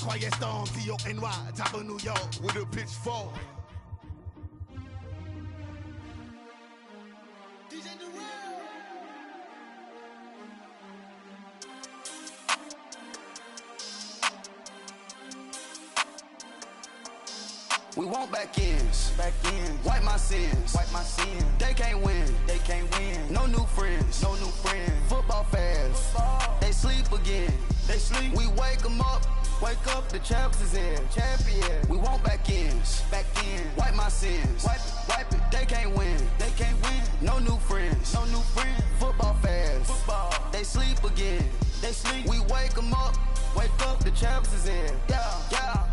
Quiet storm, T-O-N-Y, top of New York, with a pitchfork. We want back ends, wipe my sins, They can't win, No new friends, Football fans, they sleep again, We wake them up, the champs is in, champion. We want back ends, wipe my sins, wipe it. They can't win, No new friends, Football fans, they sleep again, We wake them up, the champs is in, yeah.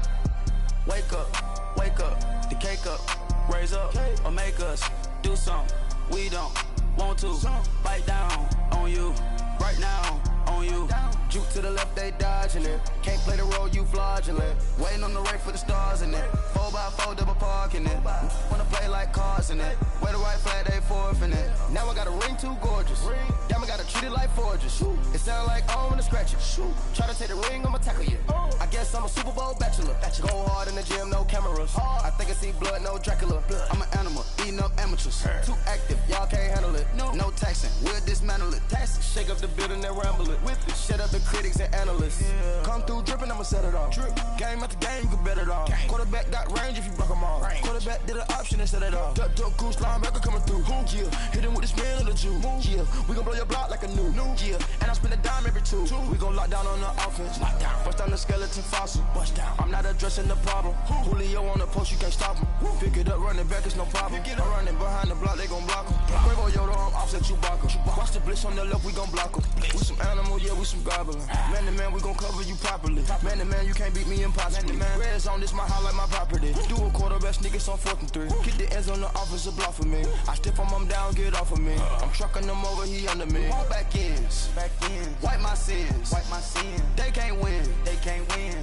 Wake up, the cake up, raise up, or make us do something we don't want to. Bite down on you, right now on you. Juke to the left, they dodging it. Can't play the role, you fraudulent. Waiting on the right for the stars in it. 4x4 double parking it. Wanna play like cars in it. Wear the right flag, they forfeiting it. Now I got a ring too gorgeous. Damn, I gotta treat it like forges. It sound like I'm gonna scratch it. Try to take the ring, I'ma tackle you. I guess I'm a Super Bowl bachelor. Go hard in the gym, no cameras. I think I see blood, no Dracula. I'm an animal, eating up amateurs. Too active, y'all can't handle it. No taxing, we'll dismantle it. Shake up the building and ramble it. Whip it, shut up the critics and analysts. Come through dripping, I'ma set it off. Game after game, you can bet it off. Quarterback got range if you block them off. Quarterback did an option and set it off. Duck goose linebacker coming through. Yeah, hit him with the spin of the Jew. Yeah, we gon' blow your block like a new. Yeah, and I spend a dime every two. We gon' lock down on the offense. Bust down the skeleton fossil. I'm not addressing the problem. Julio on the post, you can't stop him. Pick it up, running back, it's no problem. I'm running behind the block, they gon' block him. Quavo Yoda, I'm offset Chewbacca. Watch the blitz on the left, we gon' block him. We some animal, yeah, we some goblin. Man to man, we gon' cover you properly. Man to man, you can't beat me impossibly. Red zone, this my highlight, my property. Do a quarterback sneakers on 4th and 3. Get the ends on the offensive block for me. I step on him down, get off of me. I'm trucking them over, he under me. Want back ends, wipe my sins, They can't win,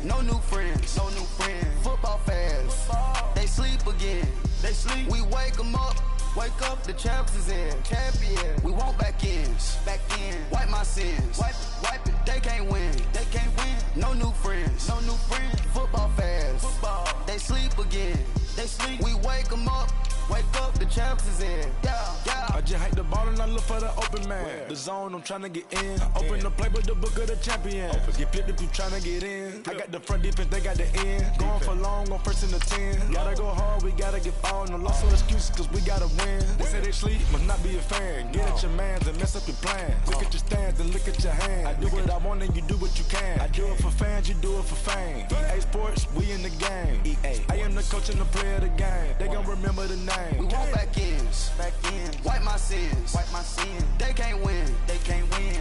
No new friends, Football fans, they sleep again, We wake them up, the champs is in, champion. We want back ends, wipe my sins, wipe it. They can't win, No new friends, Football fans, they sleep again, We wake them up, the champs is in, yeah. I just hate the ball and I look for the open man. The zone, I'm tryna get in. Open the play with the book of the champion. Get flipped if you tryna get in. I got the front defense, they got the end. Going for long on 1st and the 10. Gotta go hard, we gotta get all. No loss or excuses, cause we gotta win. They say they sleep, must not be a fan. Get at your mans and mess up your plans. Look at your stands and look at your hands. I do what I want and you do what you can. I do it for fans, you do it for fame. EA Sports, we in the game. I am the coach and the player of the game. They gon' remember the name. We want back ends, wipe my sins, They can't win,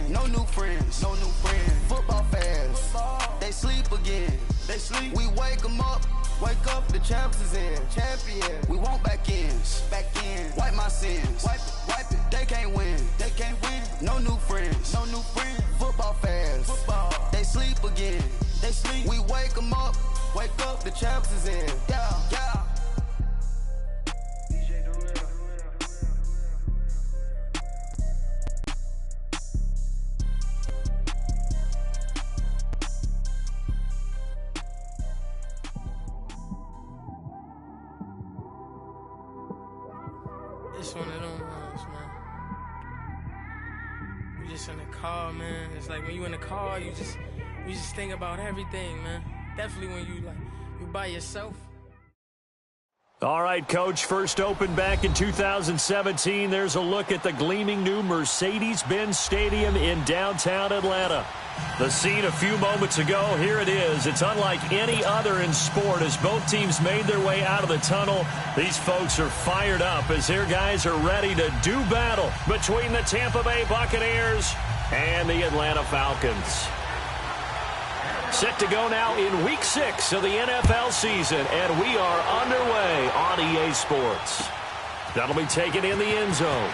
No new friends, Football fans, they sleep again, We wake them up, the champs is in, champion. We want back ends, wipe my sins, wipe it. They can't win, No new friends, Football fans, they sleep again, We wake them up, the champs is in, yeah. It's one of them ones, man. You just in the car, man. It's like when you in the car, you just think about everything, man. Definitely when you by yourself. All right, Coach, first opened back in 2017. There's a look at the gleaming new Mercedes-Benz Stadium in downtown Atlanta. The scene a few moments ago, here it is. It's unlike any other in sport as both teams made their way out of the tunnel. These folks are fired up as their guys are ready to do battle between the Tampa Bay Buccaneers and the Atlanta Falcons. Set to go now in Week 6 of the NFL season, and we are underway on EA Sports. That'll be taken in the end zone.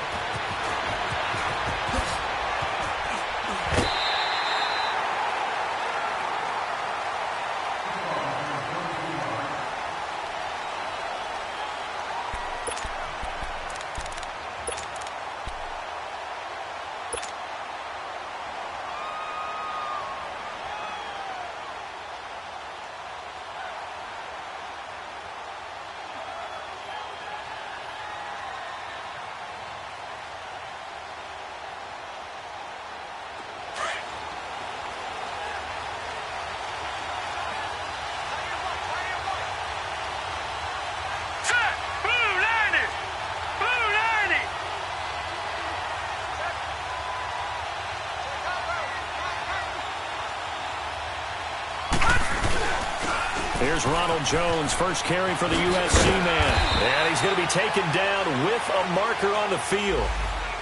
Here's Ronald Jones, first carry for the USC man. And he's going to be taken down with a marker on the field.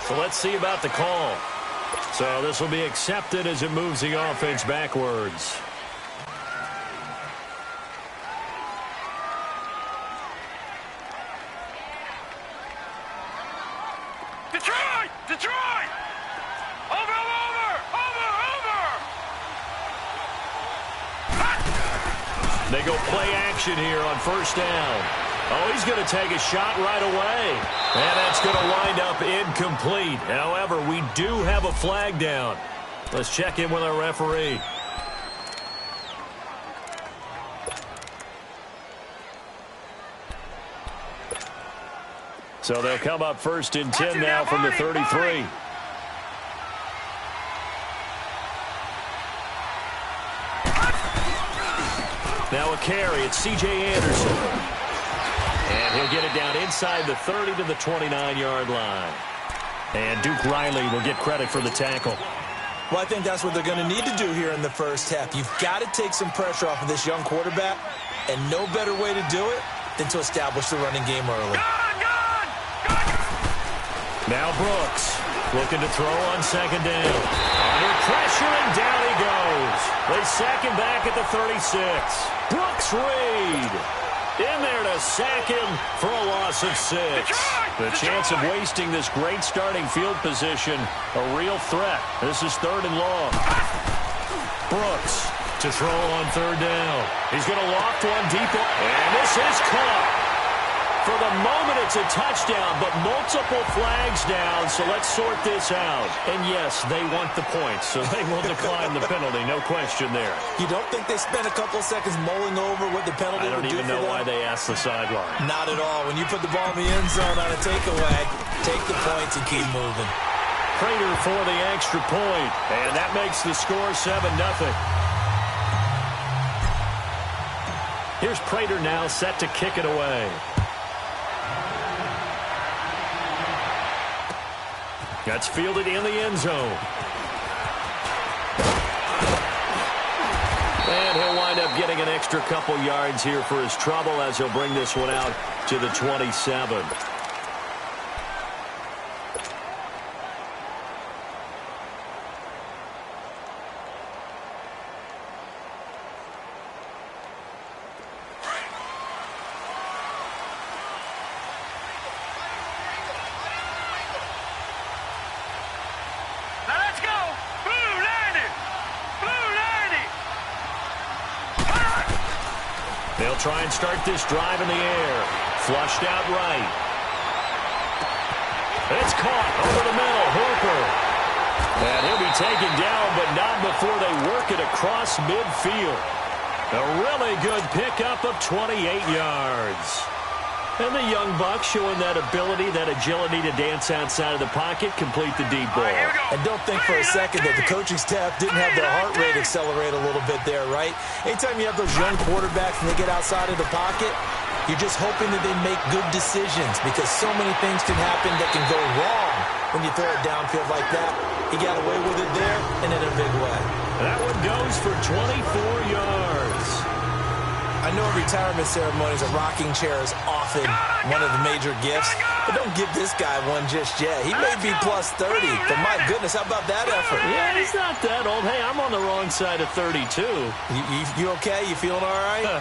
So let's see about the call. So this will be accepted as it moves the offense backwards. Detroit! Detroit! Over! They go play action here on first down. Oh, he's going to take a shot right away. And that's going to wind up incomplete. However, we do have a flag down. Let's check in with our referee. So they'll come up first and 10 now from the 33. Now a carry. It's C.J. Anderson. And he'll get it down inside the 30 to the 29-yard line. And Duke Riley will get credit for the tackle. Well, I think that's what they're going to need to do here in the first half. You've got to take some pressure off of this young quarterback, and no better way to do it than to establish the running game early. Now Brooks looking to throw on second down. Under pressure, and down he goes. They sack him back at the 36. Brooks Reed in there to sack him for a loss of 6. The chance of wasting this great starting field position, a real threat. This is 3rd and long. Brooks to throw on 3rd down. He's going to loft one deep, and this is caught. For the moment, it's a touchdown, but multiple flags down, so let's sort this out. And yes, they want the points, so they will decline the penalty, no question there. You don't think they spent a couple of seconds mulling over what the penalty would do for them? I don't even know why they asked the sideline. Not at all. When you put the ball in the end zone on a takeaway, take the points and keep moving. Prater for the extra point, and that makes the score 7-0. Here's Prater now set to kick it away. That's fielded in the end zone. And he'll wind up getting an extra couple yards here for his trouble as he'll bring this one out to the 27. They'll try and start this drive in the air. Flushed out right. It's caught over the middle. Hooper. And he'll be taken down, but not before they work it across midfield. A really good pickup of 28 yards. And the young buck showing that ability, that agility to dance outside of the pocket, complete the deep ball. And don't think for a second that the coaching staff didn't have their heart rate accelerate a little bit there, right? Anytime you have those young quarterbacks and they get outside of the pocket, you're just hoping that they make good decisions because so many things can happen that can go wrong when you throw it downfield like that. He got away with it there and in a big way. That one goes for 24 yards. I know retirement ceremonies, a rocking chair is often one of the major gifts, but don't give this guy one just yet. He may be plus 30, but my goodness, how about that effort? Yeah, he's not that old. Hey, I'm on the wrong side of 32. You okay? You feeling all right?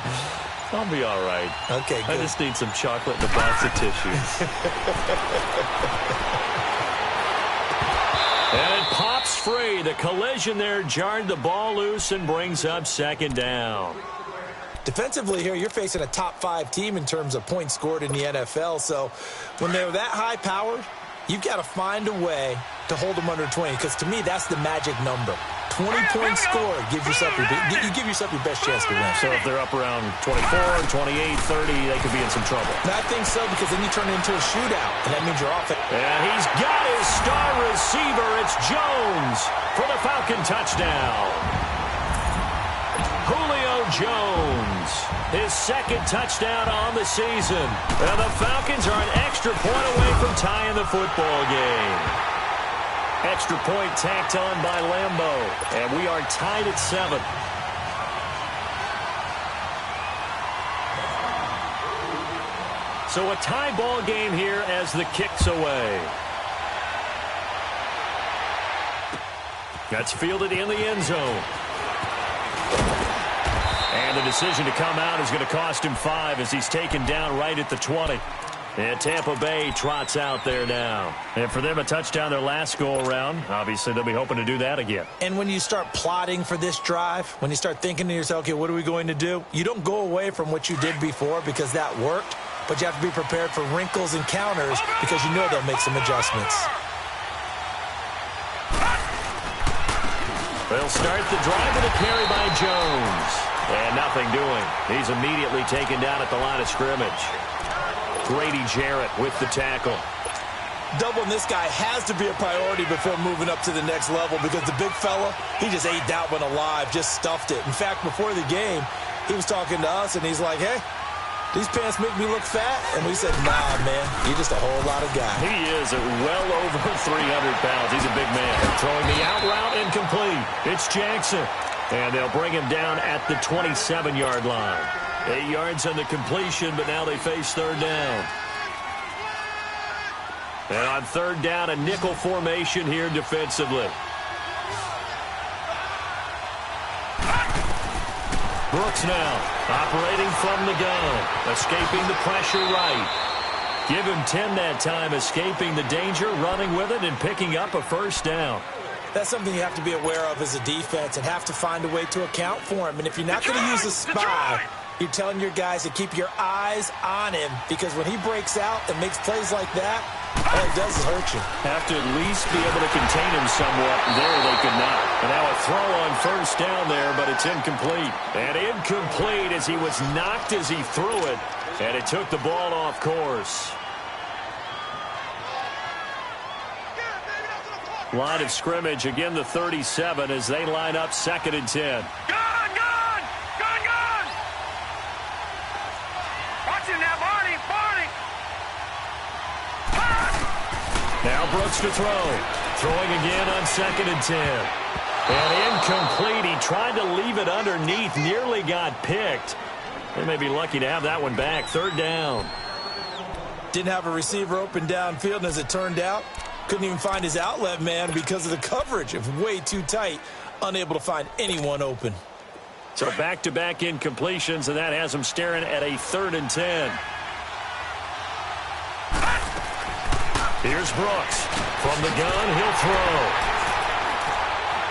I'll be all right. Okay, good. I just need some chocolate and a box of tissues. And it pops free. The collision there jarred the ball loose and brings up second down. Defensively here, you're facing a top-5 team in terms of points scored in the NFL. So when they're that high-powered, you've got to find a way to hold them under 20. Because to me, that's the magic number. 20-point score gives yourself you give yourself your best chance to win. So if they're up around 24, 28, 30, they could be in some trouble. And I think so because then you turn it into a shootout, and that means you're off it. And he's got his star receiver. It's Jones for the Falcon touchdown. Julio Jones, his second touchdown on the season. And the Falcons are an extra point away from tying the football game. Extra point tacked on by Lambeau. And we are tied at 7. So a tie ball game here as the kick's away. That's fielded in the end zone. And the decision to come out is going to cost him 5 as he's taken down right at the 20. And Tampa Bay trots out there now. And for them, a touchdown their last go-around. Obviously, they'll be hoping to do that again. And when you start plotting for this drive, when you start thinking to yourself, okay, what are we going to do? You don't go away from what you did before because that worked, but you have to be prepared for wrinkles and counters because you know they'll make some adjustments. They'll start the drive with a carry by Jones. And nothing doing. He's immediately taken down at the line of scrimmage. Grady Jarrett with the tackle. Doubling this guy has to be a priority before moving up to the next level because the big fella, he just ate that one alive, just stuffed it. In fact, before the game, he was talking to us, and he's like, hey, these pants make me look fat? And we said, nah, man, you're just a whole lot of guy. He is at well over 300 pounds. He's a big man. Throwing the out route incomplete. It's Jackson. And they'll bring him down at the 27-yard line. 8 yards on the completion, but now they face third down. And on third down, a nickel formation here defensively. Brooks now operating from the gun, escaping the pressure right. Give him 10 that time, escaping the danger, running with it, and picking up a first down. That's something you have to be aware of as a defense and have to find a way to account for him. And if you're not going to use a spy, you're telling your guys to keep your eyes on him because when he breaks out and makes plays like that, all it does is hurt you. Have to at least be able to contain him somewhat. There they could not. And now a throw on first down there, but it's incomplete. And incomplete as he was knocked as he threw it. And it took the ball off course. Line of scrimmage, again the 37 as they line up 2nd and 10. Gun! Watch him now, Barney! Now Brooks to throw. Throwing again on 2nd and 10. And incomplete. He tried to leave it underneath. Nearly got picked. They may be lucky to have that one back. Third down. Didn't have a receiver open downfield, and as it turned out, couldn't even find his outlet man because of the coverage. It was way too tight. Unable to find anyone open. So back-to-back incompletions, and that has him staring at a 3rd and 10. Here's Brooks. From the gun, he'll throw.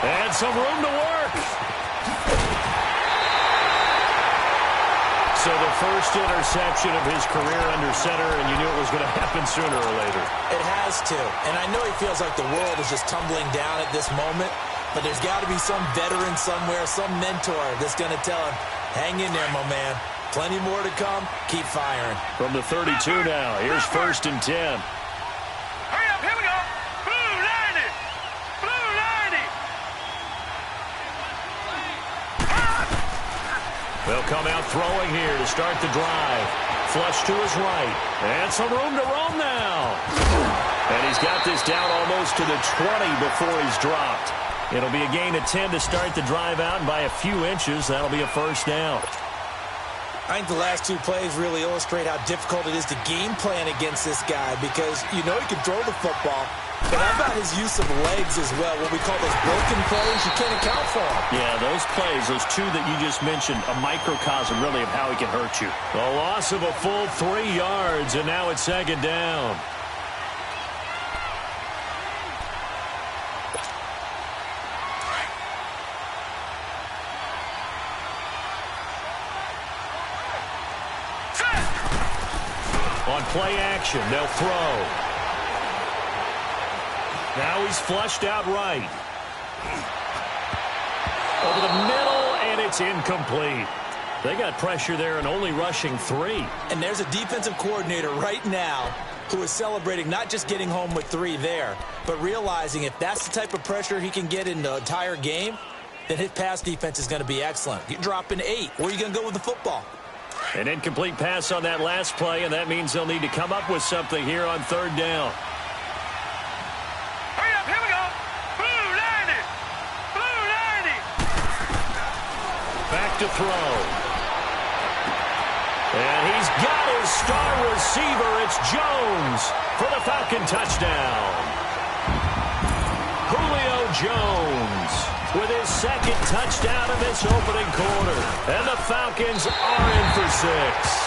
And some room to work. So the first interception of his career under center, and you knew it was going to happen sooner or later. It has to. And I know he feels like the world is just tumbling down at this moment, but there's got to be some veteran somewhere, some mentor that's going to tell him, hang in there, my man. Plenty more to come. Keep firing. From the 32 now, here's 1st and 10. Hurry up, here we go! Blue 90! Blue 90! They'll come out throwing here to start the drive. Flush to his right. And some room to roam now. And he's got this down almost to the 20 before he's dropped. It'll be a gain of 10 to start the drive out, and by a few inches, that'll be a first down. I think the last 2 plays really illustrate how difficult it is to game plan against this guy because you know he can throw the football, but how about his use of legs as well? What we call those broken plays, you can't account for them. Yeah, those plays, those 2 that you just mentioned, a microcosm really of how he can hurt you. A loss of a full 3 yards, and now it's 2nd down. On play action, they'll throw. Now he's flushed out right. Over the middle, and it's incomplete. They got pressure there and only rushing 3. And there's a defensive coordinator right now who is celebrating not just getting home with 3 there, but realizing if that's the type of pressure he can get in the entire game, then his pass defense is going to be excellent. You're dropping 8. Where are you going to go with the football? An incomplete pass on that last play, and that means they'll need to come up with something here on 3rd down. Hurry up, here we go! Blue 90! Blue 90! Back to throw. And he's got his star receiver. It's Jones for the Falcon touchdown. Julio Jones with his second touchdown in this opening quarter. And the Falcons are in for 6.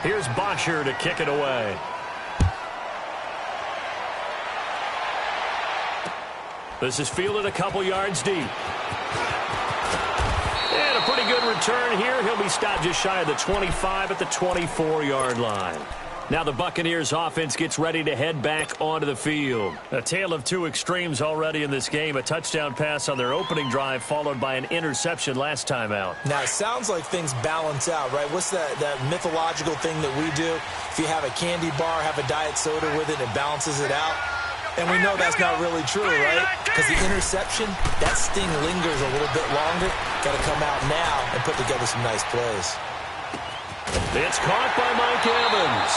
Here's Bosher to kick it away. This is fielded a couple yards deep. And a pretty good return here. He'll be stopped just shy of the 25 at the 24-yard line. Now the Buccaneers offense gets ready to head back onto the field. A tale of two extremes already in this game. A touchdown pass on their opening drive followed by an interception last time out. Now it sounds like things balance out, right? What's that mythological thing that we do? If you have a candy bar, have a diet soda with it, it balances it out. And we know that's not really true, right? Because the interception, that sting lingers a little bit longer. Got to come out now and put together some nice plays. It's caught by Mike Evans.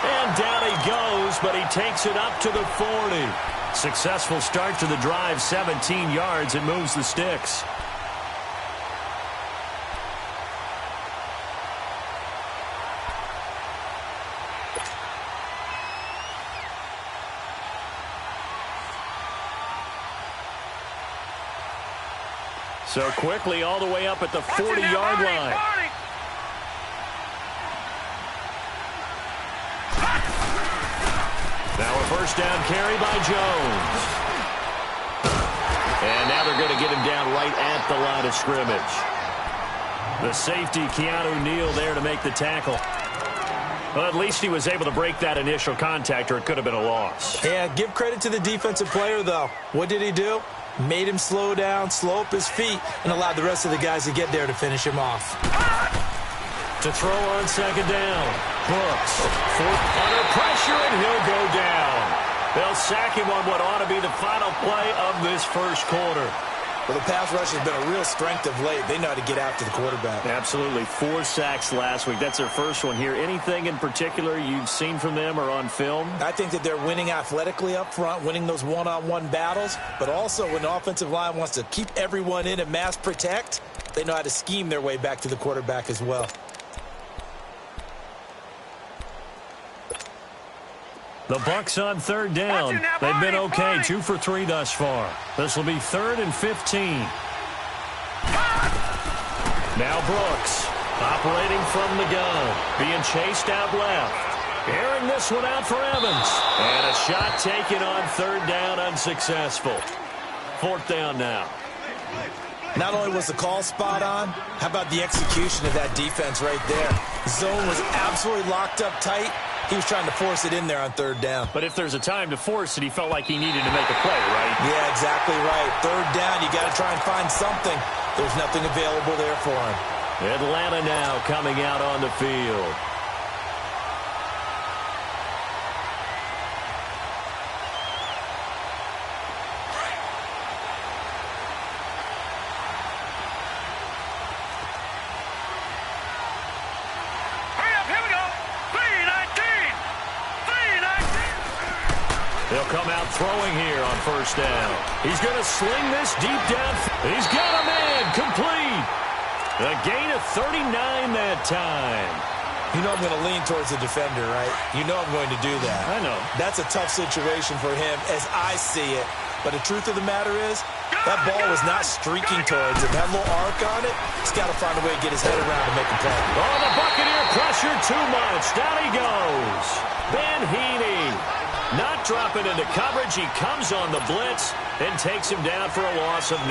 And down he goes, but he takes it up to the 40. Successful start to the drive, 17 yards, and moves the sticks. So quickly all the way up at the 40-yard line. Now a first down carry by Jones. And now they're going to get him down right at the line of scrimmage. The safety, Keanu Neal, there to make the tackle. Well, at least he was able to break that initial contact, or it could have been a loss. Yeah, give credit to the defensive player, though. What did he do? Made him slow down, slow up his feet, and allowed the rest of the guys to get there to finish him off. To throw on second down. Brooks under pressure, and he'll go down. They'll sack him on what ought to be the final play of this first quarter. Well, the pass rush has been a real strength of late. They know how to get after the quarterback. Absolutely. 4 sacks last week. That's their first one here. Anything in particular you've seen from them or on film? I think that they're winning athletically up front, winning those one-on-one battles, but also when the offensive line wants to keep everyone in and mass protect, they know how to scheme their way back to the quarterback as well. The Bucs on third down. They've been okay, 2 for 3 thus far. This will be 3rd and 15. Now Brooks, operating from the gun, being chased out left. Airing this one out for Evans. And a shot taken on third down, unsuccessful. 4th down now. Not only was the call spot on, how about the execution of that defense right there? Zone was absolutely locked up tight. He was trying to force it in there on third down. But if there's a time to force it, he felt like he needed to make a play, right? Yeah, exactly right. Third down, you got to try and find something. There's nothing available there for him. Atlanta now coming out on the field. They'll come out throwing here on first down. He's going to sling this deep down. He's got a man complete. A gain of 39 that time. You know I'm going to lean towards the defender, right? You know I'm going to do that. I know. That's a tough situation for him as I see it. But the truth of the matter is, that ball was not streaking towards him. That little arc on it, he's got to find a way to get his head around and make a play. Oh, the Buccaneer pressure too much. Down he goes. Ben Heaney. Not dropping into coverage. He comes on the blitz and takes him down for a loss of 9.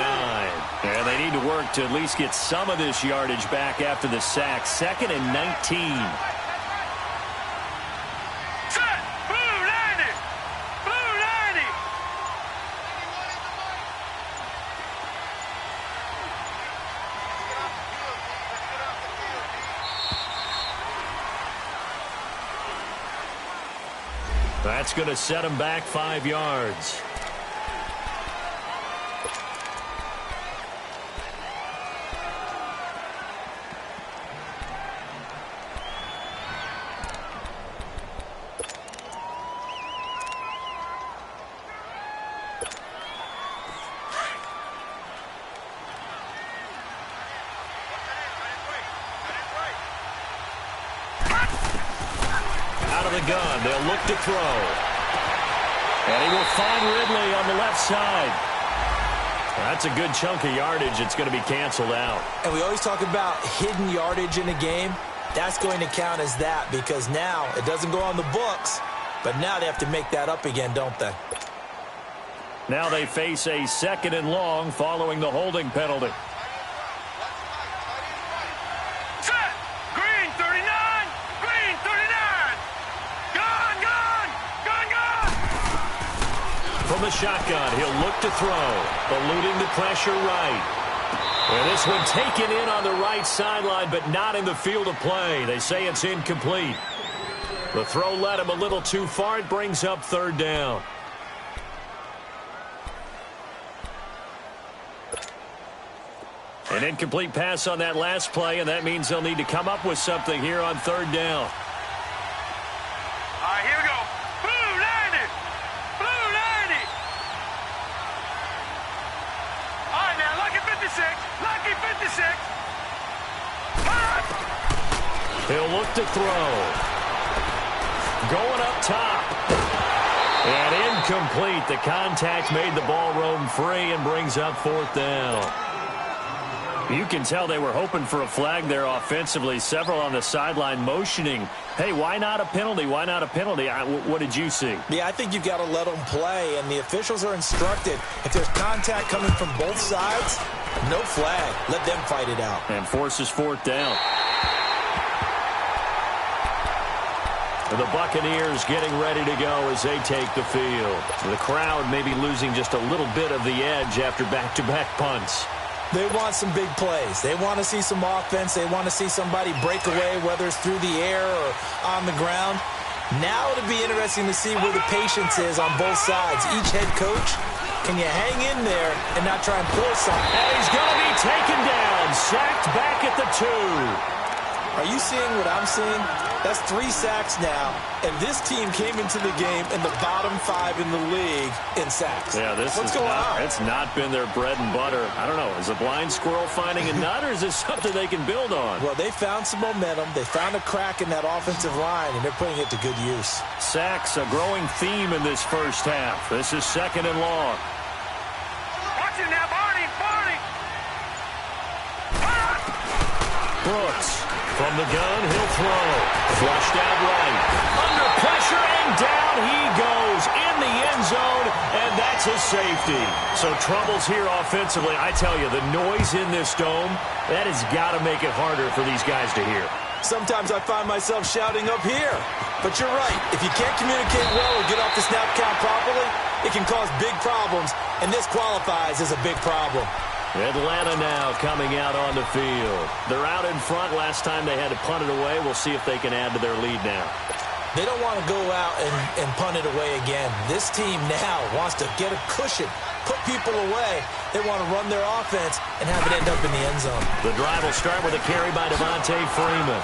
And they need to work to at least get some of this yardage back after the sack. 2nd and 19. Set! Blue 90! Blue 90! That's going to set him back 5 yards. of the gun. They'll look to throw. And he will find Ridley on the left side. That's a good chunk of yardage. It's going to be canceled out. And we always talk about hidden yardage in a game. That's going to count as that because now it doesn't go on the books, but now they have to make that up again, don't they? Now they face a 2nd and long following the holding penalty. Set. Green 39. Green 39. Gun, gun, gun, gun. From the shotgun, he'll look to throw. Eluding the pressure right. And this one taken in on the right sideline, but not in the field of play. They say it's incomplete. The throw led him a little too far. It brings up 3rd down. An incomplete pass on that last play, and that means they'll need to come up with something here on 3rd down. All right, here we go. Blue 90. Blue 90. All right, now, lucky 56. Lucky 56. He'll look to throw. Going up top. And incomplete. The contact made the ball roam free and brings up 4th down. You can tell they were hoping for a flag there offensively. Several on the sideline motioning, hey, why not a penalty? Why not a penalty? What did you see? Yeah, I think you've got to let them play, and the officials are instructed. If there's contact coming from both sides, no flag. Let them fight it out. And forces 4th down. The Buccaneers getting ready to go as they take the field. The crowd maybe losing just a little bit of the edge after back-to-back punts. They want some big plays. They want to see some offense. They want to see somebody break away, whether it's through the air or on the ground. Now it'll be interesting to see where the patience is on both sides. Each head coach, can you hang in there and not try and force something? And he's going to be taken down, sacked back at the 2. Are you seeing what I'm seeing? That's 3 sacks now, and this team came into the game in the bottom 5 in the league in sacks. Yeah, what's going on? It's not been their bread and butter. I don't know. Is a blind squirrel finding a nut, or is this something they can build on? Well, they found some momentum. They found a crack in that offensive line, and they're putting it to good use. Sacks, a growing theme in this first half. This is 2nd and long. Watch it now, Barney, Barney. Brooks. From the gun, he'll throw. Flushed out right. Under pressure, and down he goes in the end zone, and that's a safety. So troubles here offensively. I tell you, the noise in this dome, that has got to make it harder for these guys to hear. Sometimes I find myself shouting up here. But you're right. If you can't communicate well or get off the snap count properly, it can cause big problems, and this qualifies as a big problem. Atlanta now coming out on the field. They're out in front. Last time they had to punt it away. We'll see if they can add to their lead now. They don't want to go out and punt it away again. This team now wants to get a cushion, put people away. They want to run their offense and have it end up in the end zone. The drive will start with a carry by Devontae Freeman.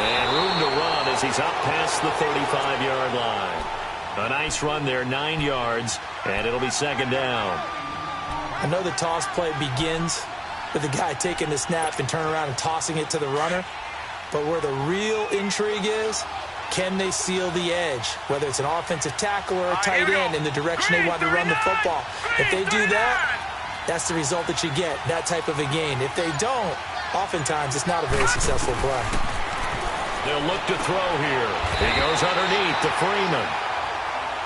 And room to run as he's up past the 35-yard line. A nice run there, 9 yards, and it'll be 2nd down. I know the toss play begins with the guy taking the snap and turning around and tossing it to the runner. But where the real intrigue is, can they seal the edge, whether it's an offensive tackle or a tight end in the direction they want to run the football. If they do that, that's the result that you get, that type of a gain. If they don't, oftentimes it's not a very successful play. They'll look to throw here. He goes underneath to Freeman.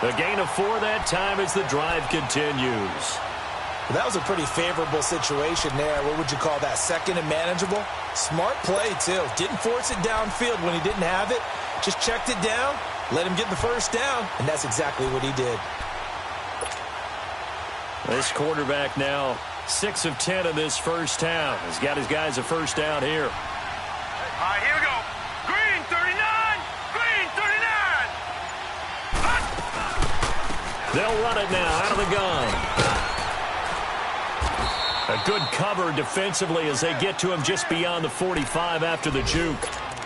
The gain of 4 that time as the drive continues. Well, that was a pretty favorable situation there. What would you call that? 2nd and manageable? Smart play, too. Didn't force it downfield when he didn't have it. Just checked it down, let him get the first down, and that's exactly what he did. This quarterback now 6 of 10 in this first half. He's got his guys a first down here. All right, here we go. Green 39. Green 39. They'll run it now out of the gun. A good cover defensively as they get to him just beyond the 45 after the juke.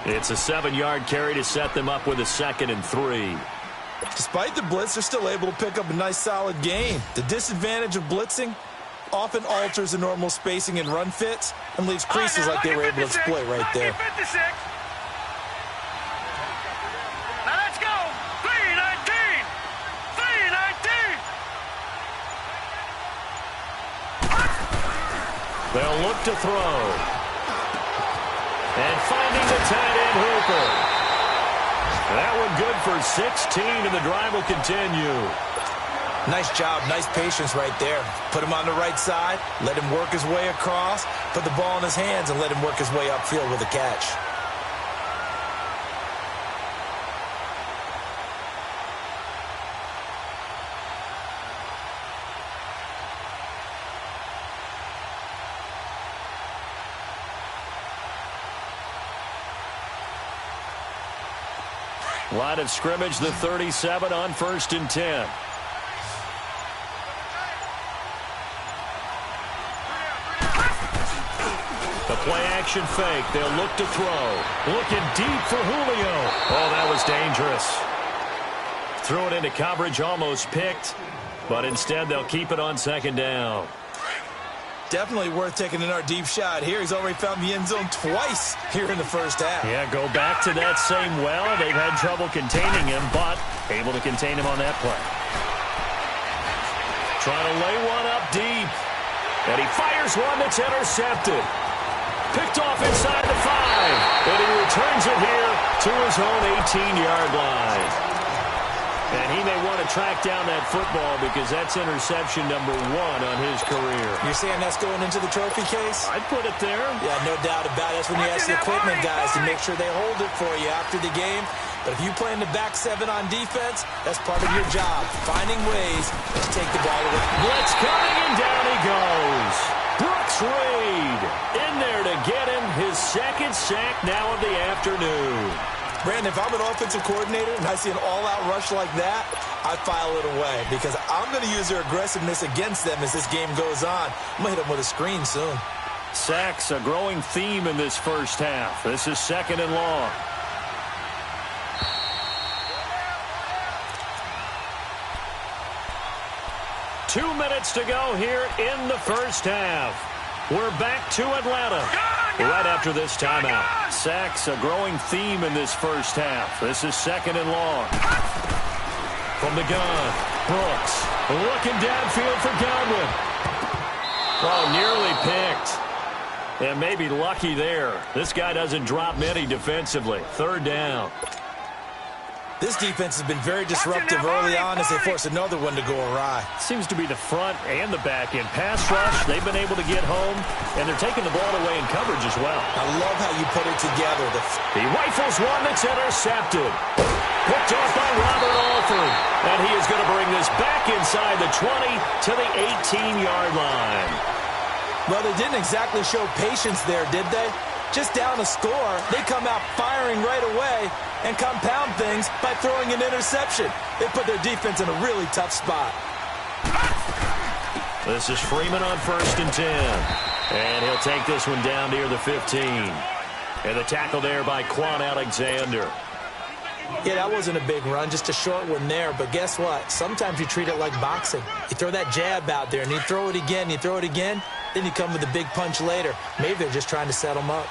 It's a 7-yard carry to set them up with a 2nd and 3. Despite the blitz, they're still able to pick up a nice solid gain. The disadvantage of blitzing often alters the normal spacing and run fits and leaves creases like they were able to exploit right there. They'll look to throw. And finding the tight end, Hooper. That one good for 16, and the drive will continue. Nice job, nice patience right there. Put him on the right side, let him work his way across, put the ball in his hands, and let him work his way upfield with a catch. Line of scrimmage, the 37 on 1st and 10. The play-action fake. They'll look to throw. Looking deep for Julio. Oh, that was dangerous. Threw it into coverage, almost picked, but instead they'll keep it on 2nd down. Definitely worth taking another deep shot here. He's already found the end zone twice here in the first half. Yeah, go back to that same well. They've had trouble containing him, but able to contain him on that play. Trying to lay one up deep. And he fires one that's intercepted. Picked off inside the 5. And he returns it here to his own 18-yard line. And he may want to track down that football because that's interception number 1 on his career. You're saying that's going into the trophy case? I'd put it there. Yeah, no doubt about it. That's when you ask the equipment guys to make sure they hold it for you after the game. But if you play in the back 7 on defense, that's part of your job, finding ways to take the ball away. Blitz coming, and down he goes. Brooks Reed in there to get him his 2nd sack now of the afternoon. Brandon, if I'm an offensive coordinator and I see an all-out rush like that, I file it away because I'm going to use their aggressiveness against them as this game goes on. I'm going to hit them with a screen soon. Sacks, a growing theme in this first half. This is 2nd and long. Two minutes to go here in the first half. We're back to Atlanta right after this timeout. Sacks, a growing theme in this first half. This is 2nd and long. From the gun, Brooks looking downfield for Godwin. Oh, nearly picked. And maybe lucky there. This guy doesn't drop many defensively. 3rd down. This defense has been very disruptive early on as they force another one to go awry. Seems to be the front and the back end. Pass rush, they've been able to get home, and they're taking the ball away in coverage as well. I love how you put it together. He rifles one that's intercepted. Picked off by Robert Alford. And he is going to bring this back inside the 20 to the 18-yard line. Well, they didn't exactly show patience there, did they? Just down a score, they come out firing right away and compound things by throwing an interception. They put their defense in a really tough spot. This is Freeman on 1st and 10. And he'll take this one down near the 15. And the tackle there by Quan Alexander. Yeah, that wasn't a big run, just a short one there. But guess what? Sometimes you treat it like boxing. You throw that jab out there, and you throw it again, you throw it again, then you come with a big punch later. Maybe they're just trying to set them up.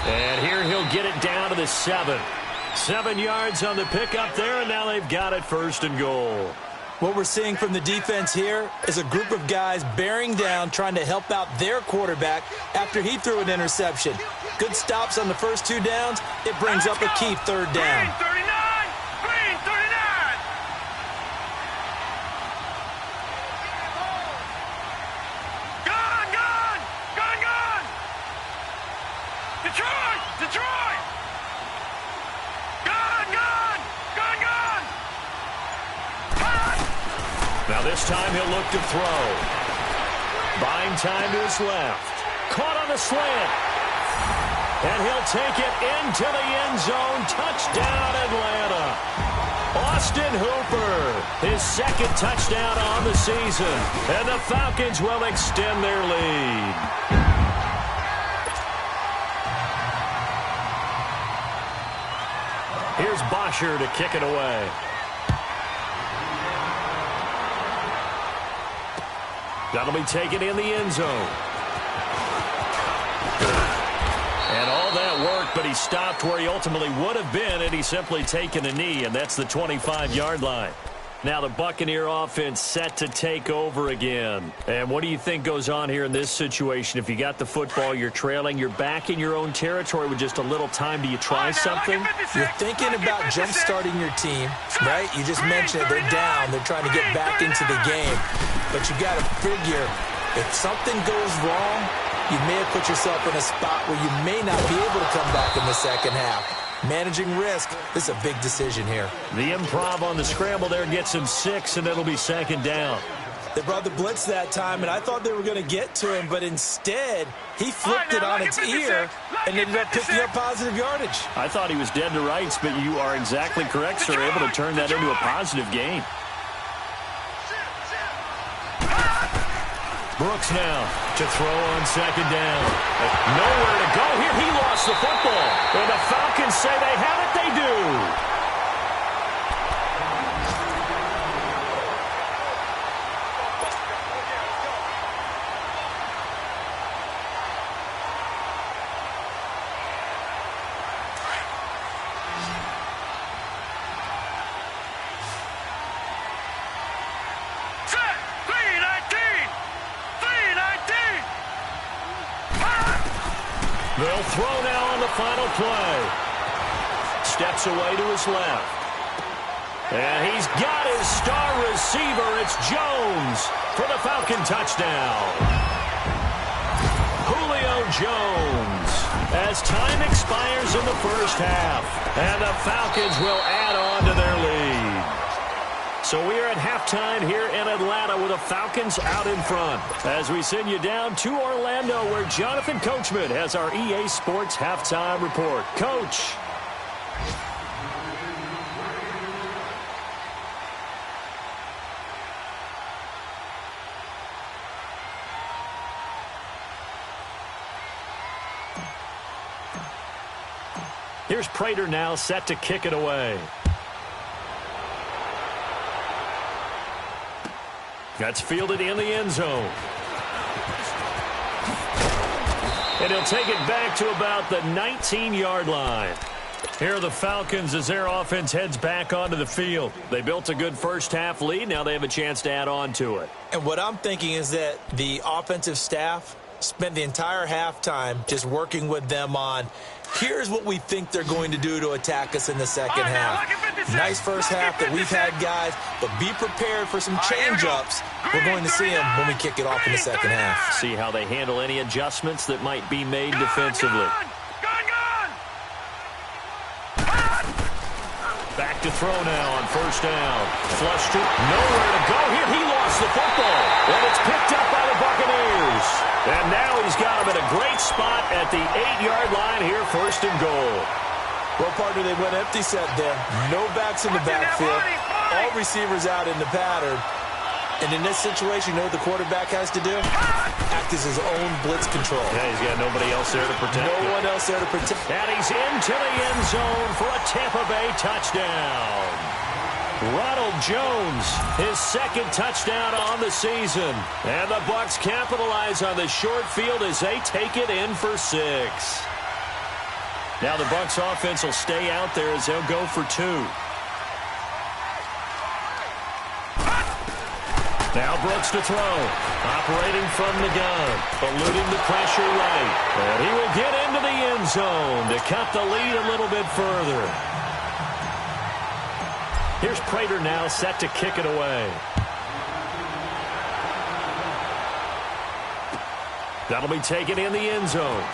And here he'll get it down to the 7. 7 yards on the pickup there, and now they've got it 1st and goal. What we're seeing from the defense here is a group of guys bearing down, trying to help out their quarterback after he threw an interception. Good stops on the first 2 downs. It brings up a key 3rd down. Green 39! Green 39! Gun! Gun! Gun! Gun! Detroit! Detroit! Gun! Gun! Gun! Gun! Now this time he'll look to throw. Buying time to his left. Caught on the slant. And he'll take it into the end zone. Touchdown, Atlanta. Austin Hooper, his 2nd touchdown on the season. And the Falcons will extend their lead. Here's Bosher to kick it away. That'll be taken in the end zone. And all that work, but he He stopped where he ultimately would have been, and he's simply taken a knee, and that's the 25-yard line. Now the Buccaneer offense set to take over again. And what do you think goes on here in this situation? If you got the football, you're trailing, you're back in your own territory with just a little time. Do you try something? You're thinking about jump-starting your team, right? You just mentioned it. They're down. They're trying to get back into the game. But you got to figure, if something goes wrong, you may have put yourself in a spot where you may not be able to come back in the second half. Managing risk, this is a big decision here. The improv on the scramble there gets him 6, and it'll be second down. They brought the blitz that time, and I thought they were going to get to him, but instead, he flipped it on its ear and ended up picking up positive yardage. I thought he was dead to rights, but you are exactly correct, sir. Able to turn that into a positive gain. Brooks now to throw on second down. Nowhere to go here. He lost the football. And the Falcons say they have it. They do. They'll throw now on the final play. Steps away to his left. And he's got his star receiver. It's Jones for the Falcon touchdown. Julio Jones. As time expires in the first half. And the Falcons will add on to their lead. So we are at halftime here in Atlanta with the Falcons out in front. As we send you down to Orlando where Jonathan Coachman has our EA Sports halftime report. Coach. Here's Prater now set to kick it away. That's fielded in the end zone. And he'll take it back to about the 19-yard line. Here are the Falcons as their offense heads back onto the field. They built a good first-half lead. Now they have a chance to add on to it. And what I'm thinking is that the offensive staff spent the entire halftime just working with them on, here's what we think they're going to do to attack us in the second half. Nice first half that we've had, guys, but be prepared for some change-ups. We're going to see them when we kick it off in the second half. See how they handle any adjustments that might be made defensively. Back to throw now on first down. Flush to nowhere to go here. He lost the football, and it's picked up by the Buccaneers. And now he's got him in a great spot at the 8-yard line here, first and goal. Well, partner, they went empty set there. No backs in the backfield. All receivers out in the pattern. And in this situation, you know what the quarterback has to do? Act as his own blitz control. Yeah, he's got nobody else there to protect him. No one else there to protect. And he's into the end zone for a Tampa Bay touchdown. Ronald Jones, his second touchdown on the season. And the Bucs capitalize on the short field as they take it in for 6. Now the Bucs offense will stay out there as they'll go for 2. Now Brooks to throw. Operating from the gun. Eluding the pressure right. And he will get into the end zone to cut the lead a little bit further. Here's Prater now set to kick it away. That'll be taken in the end zone.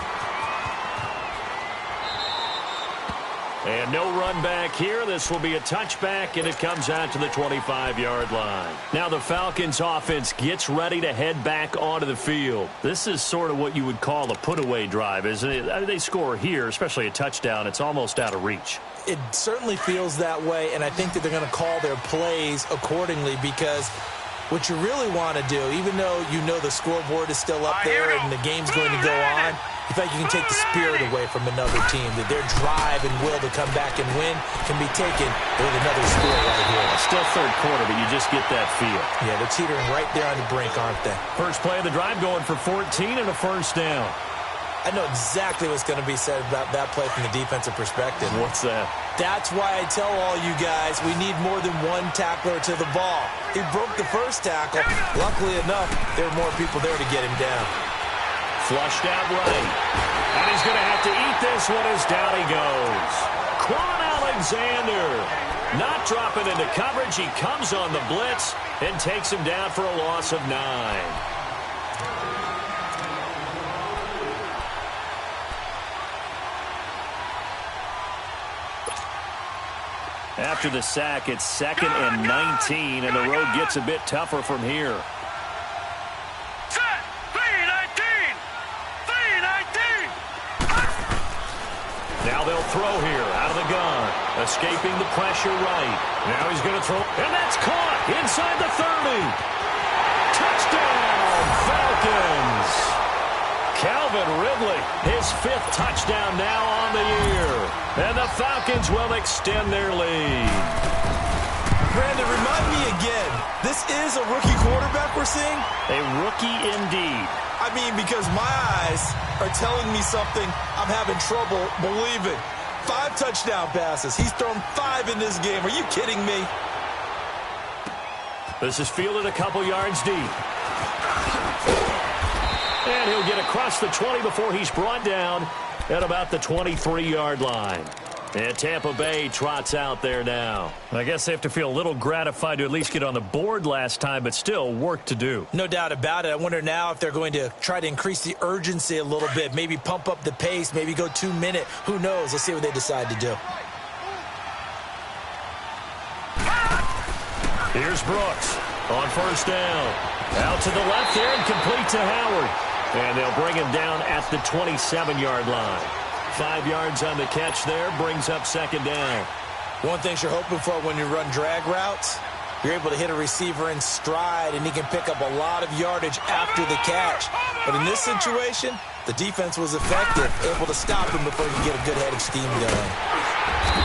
And no run back here. This will be a touchback, and it comes out to the 25-yard line. Now the Falcons offense gets ready to head back onto the field. This is sort of what you would call a put-away drive, isn't it? I mean, they score here, especially a touchdown. It's almost out of reach. It certainly feels that way, and I think that they're going to call their plays accordingly because what you really want to do, even though you know the scoreboard is still up there and the game's going to go on, in fact, you can take the spirit away from another team, that their drive and will to come back and win can be taken with another score right here. Still third quarter, but you just get that feel. Yeah, they're teetering right there on the brink, aren't they? First play of the drive going for 14 and a first down. I know exactly what's going to be said about that play from the defensive perspective. What's that? That's why I tell all you guys we need more than one tackler to the ball. He broke the first tackle. Luckily enough, there were more people there to get him down. Flushed out right. And he's going to have to eat this one as down he goes. Quan Alexander not dropping into coverage. He comes on the blitz and takes him down for a loss of 9. After the sack, it's 2nd and 19, and the road gets a bit tougher from here. Set. 3-19. 3-19. Now they'll throw here out of the gun. Escaping the pressure right. Now he's going to throw, and that's caught inside the 30. Touchdown, Falcons. Calvin Ridley, his 5th touchdown now on the year. And the Falcons will extend their lead. Brandon, remind me again, this is a rookie quarterback we're seeing? A rookie indeed. I mean, because my eyes are telling me something I'm having trouble believing. 5 touchdown passes. He's thrown 5 in this game. Are you kidding me? This is fielded a couple yards deep. And he'll get across the 20 before he's brought down at about the 23-yard line. And Tampa Bay trots out there now. I guess they have to feel a little gratified to at least get on the board last time, but still work to do. No doubt about it. I wonder now if they're going to try to increase the urgency a little bit, maybe pump up the pace, maybe go 2-minute. Who knows? Let's see what they decide to do. Here's Brooks on first down. Out to the left there and complete to Howard. And they'll bring him down at the 27-yard line. 5 yards on the catch there, brings up 2nd down. One thing you're hoping for when you run drag routes, you're able to hit a receiver in stride, and he can pick up a lot of yardage after the catch. But in this situation, the defense was effective, able to stop him before he could get a good head of steam going.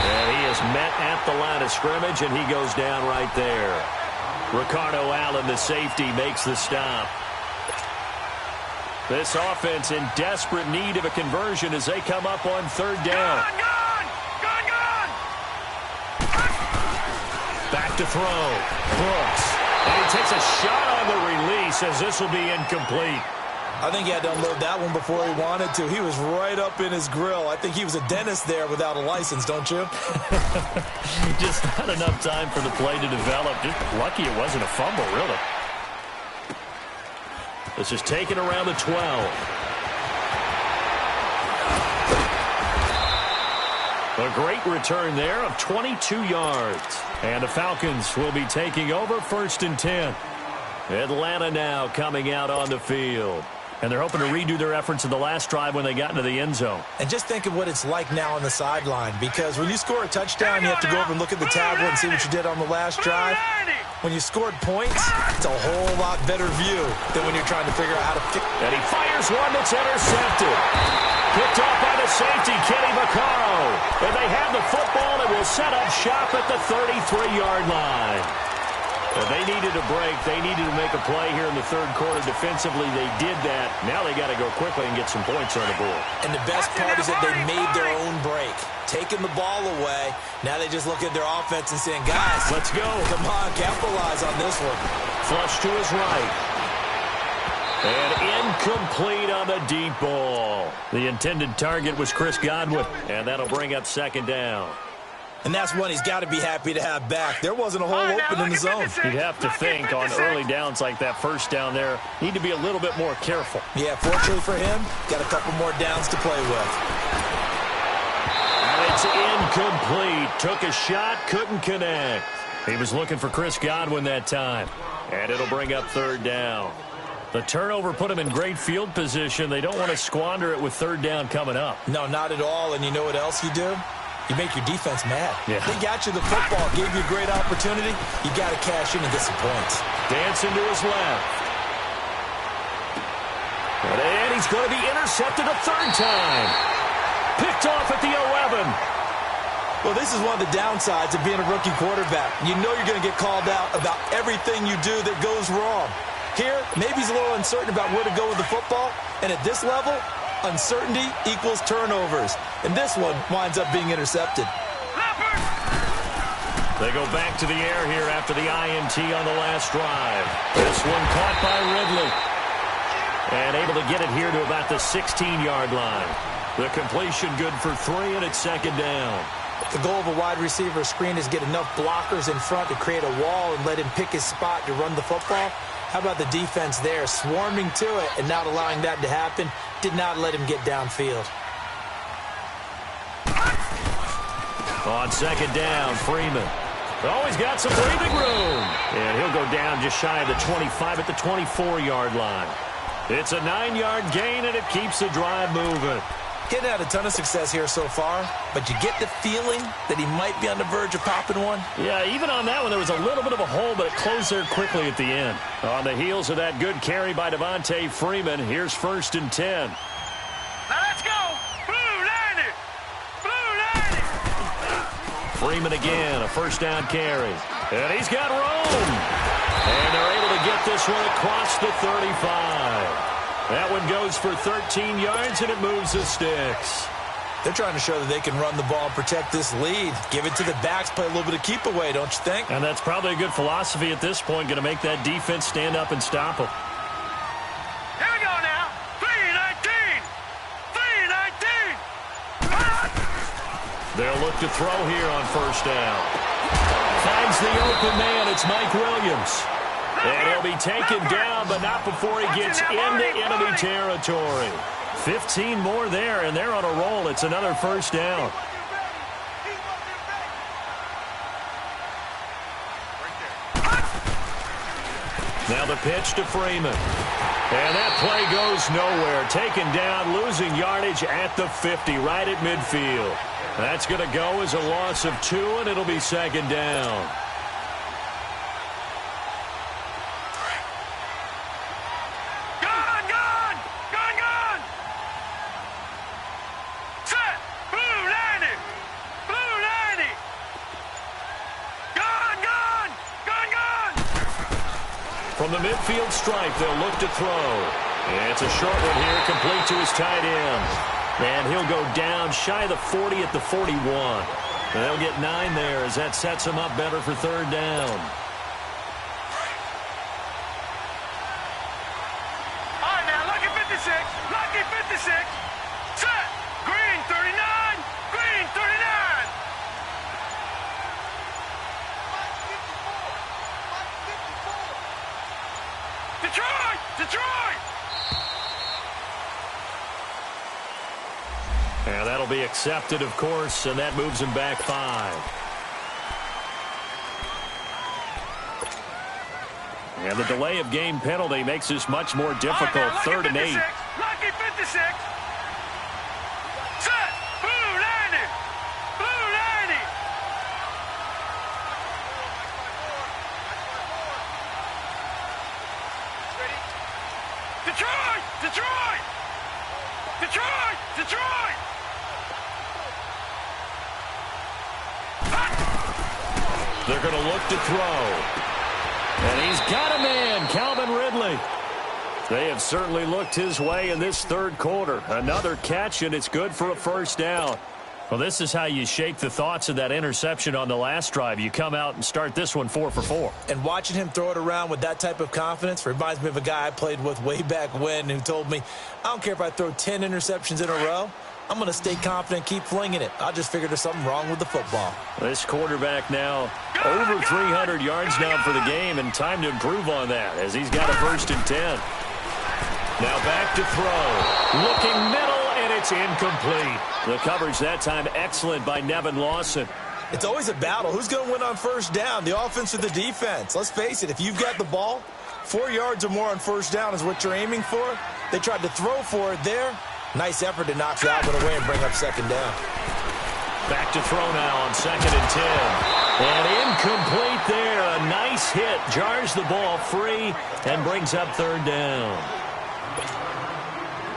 And he is met at the line of scrimmage, and he goes down right there. Ricardo Allen, the safety, makes the stop. This offense in desperate need of a conversion as they come up on 3rd down. Gone. Back to throw. Brooks. And he takes a shot on the release as this will be incomplete. I think he had to unload that one before he wanted to. He was right up in his grill. I think he was a dentist there without a license, don't you? Just not enough time for the play to develop. Just lucky it wasn't a fumble, really. This is taken around the 12. A great return there of 22 yards. And the Falcons will be taking over 1st and 10. Atlanta now coming out on the field. And they're hoping to redo their efforts in the last drive when they got into the end zone. And just think of what it's like now on the sideline, because when you score a touchdown, you have to go over and look at the tablet and see what you did on the last drive. When you scored points, it's a whole lot better view than when you're trying to figure out how to pick. And he fires one that's intercepted. Picked off by the safety, Kenny Vaccaro. And they have the football and will set up shop at the 33-yard line. They needed a break. They needed to make a play here in the 3rd quarter. Defensively, they did that. Now they got to go quickly and get some points on the board. And the best part is that they made their own break. Taking the ball away. Now they just look at their offense and saying, guys, let's go. Come on, capitalize on this one. Flush to his right. And incomplete on the deep ball. The intended target was Chris Godwin. And that'll bring up 2nd down. And that's one he's got to be happy to have back. There wasn't a hole open in the zone. You'd have to think on early downs like that first down there, need to be a little bit more careful. Yeah, fortunately for him, got a couple more downs to play with. And it's incomplete. Took a shot, couldn't connect. He was looking for Chris Godwin that time. And it'll bring up 3rd down. The turnover put him in great field position. They don't want to squander it with 3rd down coming up. No, not at all. And you know what else you do? You make your defense mad. Yeah. They got you the football, gave you a great opportunity. You got to cash in and get some points. Dancing to his left. And he's going to be intercepted a 3rd time. Picked off at the 11. Well, this is one of the downsides of being a rookie quarterback. You know you're going to get called out about everything you do that goes wrong. Here, maybe he's a little uncertain about where to go with the football. And at this level, Uncertainty equals turnovers. And this one winds up being intercepted. They go back to the air here after the INT on the last drive. This one caught by Ridley. And able to get it here to about the 16-yard line. The completion good for 3, and it's second down. The goal of a wide receiver screen is get enough blockers in front to create a wall and let him pick his spot to run the football. How about the defense there, swarming to it and not allowing that to happen? Did not let him get downfield. On second down, Freeman. Always got some breathing room. And he'll go down just shy of the 25 at the 24-yard line. It's a 9-yard gain, and it keeps the drive moving. Getting had a ton of success here so far, but you get the feeling that he might be on the verge of popping one. Yeah, even on that one, there was a little bit of a hole, but it closed there quickly at the end. On the heels of that good carry by Devontae Freeman, here's 1st and 10. Now let's go. Blue 90. Blue 90. Freeman again, a first down carry. And he's got room. And they're able to get this one across the 35. That one goes for 13 yards, and it moves the sticks. They're trying to show that they can run the ball and protect this lead. Give it to the backs, play a little bit of keep away, don't you think? And that's probably a good philosophy at this point, going to make that defense stand up and stop them. Here we go now. 3-19. 3-19. They'll look to throw here on first down. Finds the open man. It's Mike Williams. And he'll be taken down, but not before he gets into enemy territory. 15 more there, and they're on a roll. It's another first down. Now the pitch to Freeman. And that play goes nowhere. Taken down, losing yardage at the 50, right at midfield. That's going to go as a loss of 2, and it'll be second down. From the midfield stripe, they'll look to throw. And it's a short one here, complete to his tight end. And he'll go down shy of the 40 at the 41. And they'll get 9 there as that sets him up better for third down. All right, now, lucky 56. Lucky 56. Set. Green 39. Green 39. Detroit! Detroit! And that'll be accepted, of course, and that moves him back 5. And the delay of game penalty makes this much more difficult. Right, now, 3rd and 8. Lucky 56. Set. Blue 90. Blue 90. Detroit! Detroit! Detroit! Detroit! They're going to look to throw. And he's got a man, Calvin Ridley. They have certainly looked his way in this third quarter. Another catch, and it's good for a first down. Well, this is how you shake the thoughts of that interception on the last drive. You come out and start this one 4 for 4. And watching him throw it around with that type of confidence reminds me of a guy I played with way back when who told me, I don't care if I throw 10 interceptions in a row. I'm going to stay confident, keep flinging it. I just figured there's something wrong with the football. This quarterback now over 300 yards now for the game, and time to improve on that as he's got a 1st and 10. Now back to throw. Looking middle, and it's incomplete. The coverage that time excellent by Nevin Lawson. It's always a battle. Who's going to win on first down, the offense or the defense? Let's face it, if you've got the ball, 4 yards or more on first down is what you're aiming for. They tried to throw for it there. Nice effort to knock that one away and bring up second down. Back to throw now on 2nd and 10. And incomplete there. A nice hit. Jars the ball free and brings up 3rd down.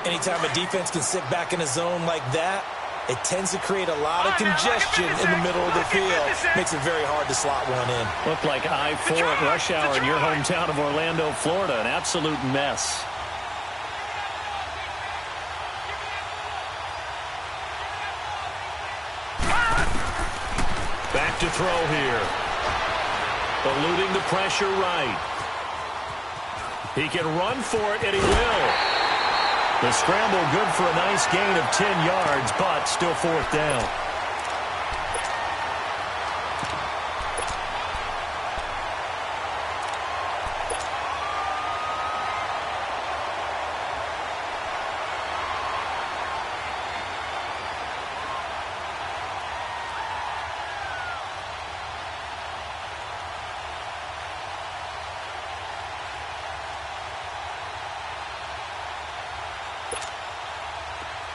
Anytime a defense can sit back in a zone like that, it tends to create a lot of congestion in the middle of the field. Makes it very hard to slot one in. Looked like I-4 at rush hour in your hometown of Orlando, Florida. An absolute mess. Back to throw here. Eluding the pressure right. He can run for it, and he will. The scramble good for a nice gain of 10 yards, but still fourth down.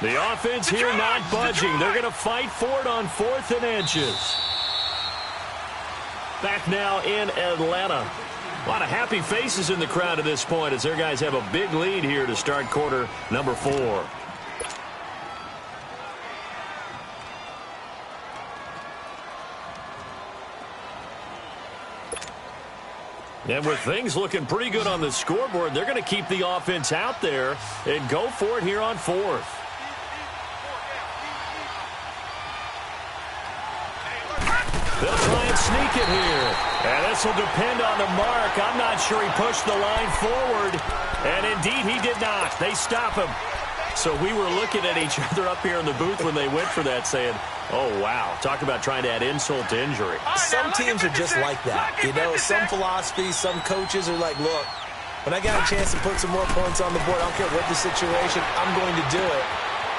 The offense here not budging. They're going to fight for it on 4th and inches. Back now in Atlanta. A lot of happy faces in the crowd at this point as their guys have a big lead here to start quarter number 4. And with things looking pretty good on the scoreboard, they're going to keep the offense out there and go for it here on 4th. They'll try and sneak it here. And this will depend on the mark. I'm not sure he pushed the line forward. And indeed, he did not. They stop him. So we were looking at each other up here in the booth when they went for that saying, oh, wow. Talk about trying to add insult to injury. Some teams are just like that. You know, some philosophies, some coaches are like, look, when I got a chance to put some more points on the board, I don't care what the situation, I'm going to do it.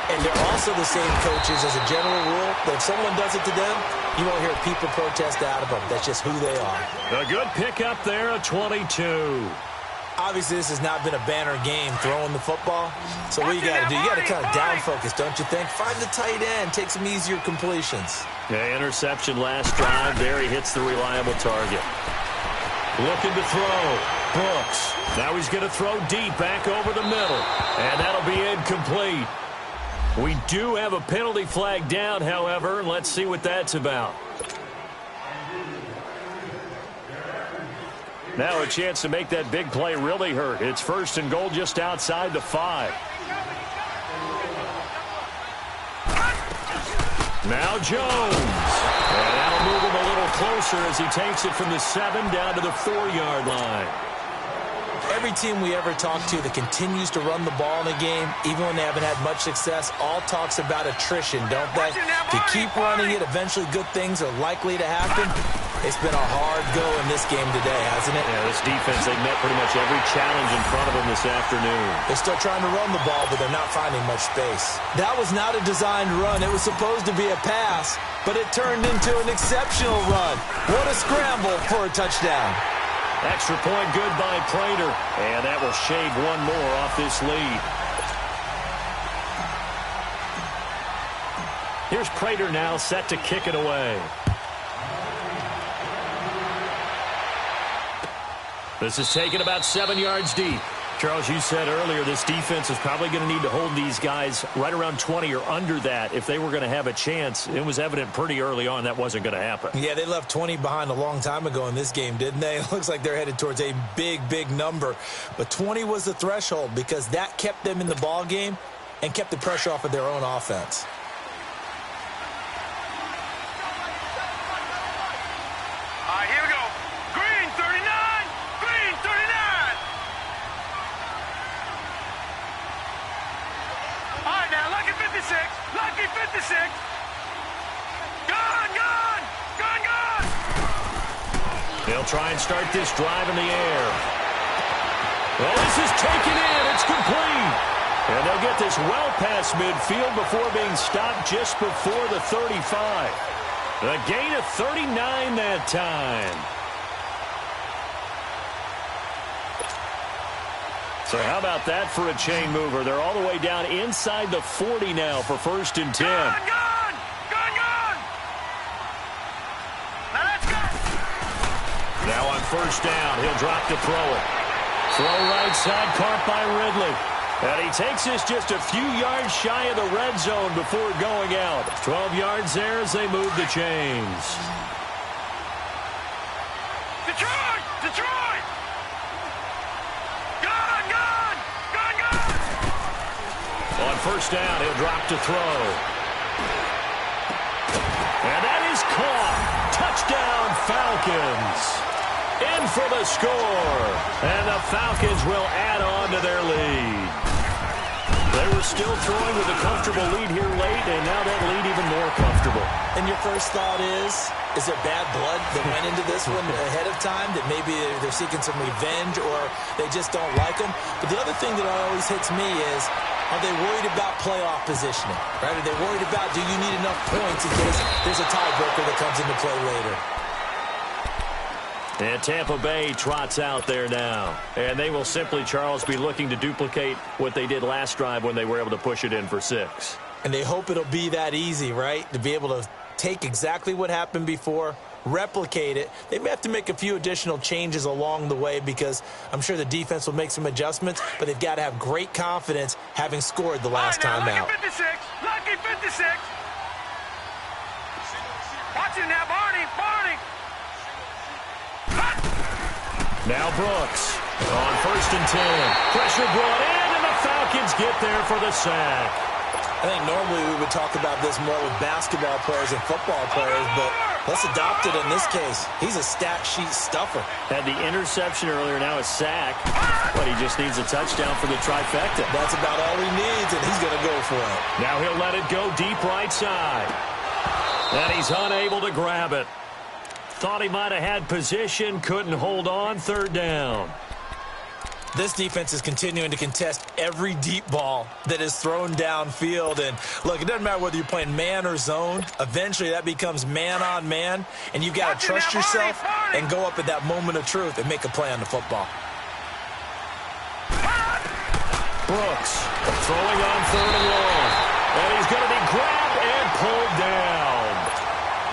And they're also the same coaches as a general rule, but if someone does it to them, you won't hear people protest out of them. That's just who they are. A good pickup there, a 22. Obviously, this has not been a banner game throwing the football. So what you got to do, you got to kind of down focus, don't you think? Find the tight end, take some easier completions. Yeah, interception last drive. There he hits the reliable target. Looking to throw. Brooks. Now he's going to throw deep back over the middle. And that'll be incomplete. We do have a penalty flag down, however. Let's see what that's about. Now a chance to make that big play really hurt. It's 1st and goal just outside the 5. Now Jones. And that'll move him a little closer as he takes it from the 7 down to the 4-yard line. Every team we ever talk to that continues to run the ball in a game, even when they haven't had much success, all talks about attrition, don't they? If you keep running it, eventually good things are likely to happen. It's been a hard go in this game today, hasn't it? Yeah, this defense, they've met pretty much every challenge in front of them this afternoon. They're still trying to run the ball, but they're not finding much space. That was not a designed run. It was supposed to be a pass, but it turned into an exceptional run. What a scramble for a touchdown. Extra point good by Prater, and that will shave one more off this lead. Here's Prater now set to kick it away. This is taken about 7 yards deep. Charles, you said earlier this defense is probably going to need to hold these guys right around 20 or under that if they were going to have a chance. It was evident pretty early on that wasn't going to happen. Yeah, they left 20 behind a long time ago in this game, didn't they? It looks like they're headed towards a big, big number. But 20 was the threshold because that kept them in the ball game and kept the pressure off of their own offense. All right, here we go. Green 39. Green 39. All right, now, Lucky 56. Lucky 56. Gun, gun. Gun, gun. They'll try and start this drive in the air. Well, this is taken in. It's complete. And they'll get this well past midfield before being stopped just before the 35. A gain of 39 that time. So how about that for a chain mover? They're all the way down inside the 40 now for 1st and 10. Gun, gun. Gun, gun. Now let's go. Now on 1st down, he'll drop to throw it. Throw right side, caught by Ridley. And he takes this just a few yards shy of the red zone before going out. 12 yards there as they move the chains. Detroit! Detroit! Gun, gun! Gun, gun! On 1st down, he'll drop to throw. And that is caught. Touchdown, Falcons. In for the score. And the Falcons will add on to their lead. They were still throwing with a comfortable lead here late, and now that lead even more comfortable. And your first thought is there bad blood that went into this one ahead of time, that maybe they're seeking some revenge or they just don't like them? But the other thing that always hits me is, are they worried about playoff positioning? Right? Are they worried about, do you need enough points in case there's a tiebreaker that comes into play later? And Tampa Bay trots out there now. And they will simply, Charles, be looking to duplicate what they did last drive when they were able to push it in for 6. And they hope it'll be that easy, right? To be able to take exactly what happened before, replicate it. They may have to make a few additional changes along the way because I'm sure the defense will make some adjustments, but they've got to have great confidence having scored the last time out. Lucky 56. Lucky 56. Watch it now, Barney. Now Brooks on 1st and 10. Pressure brought in, and the Falcons get there for the sack. I think normally we would talk about this more with basketball players and football players, but let's adopt it in this case. He's a stat sheet stuffer. Had the interception earlier, now a sack. But he just needs a touchdown for the trifecta. That's about all he needs, and he's going to go for it. Now he'll let it go deep right side. And he's unable to grab it. Thought he might have had position, couldn't hold on, 3rd down. This defense is continuing to contest every deep ball that is thrown downfield. And, look, it doesn't matter whether you're playing man or zone. Eventually that becomes man on man, and you've got to trust yourself and go up at that moment of truth and make a play on the football. Brooks throwing on 3rd and long. And he's going to be grabbed and pulled down.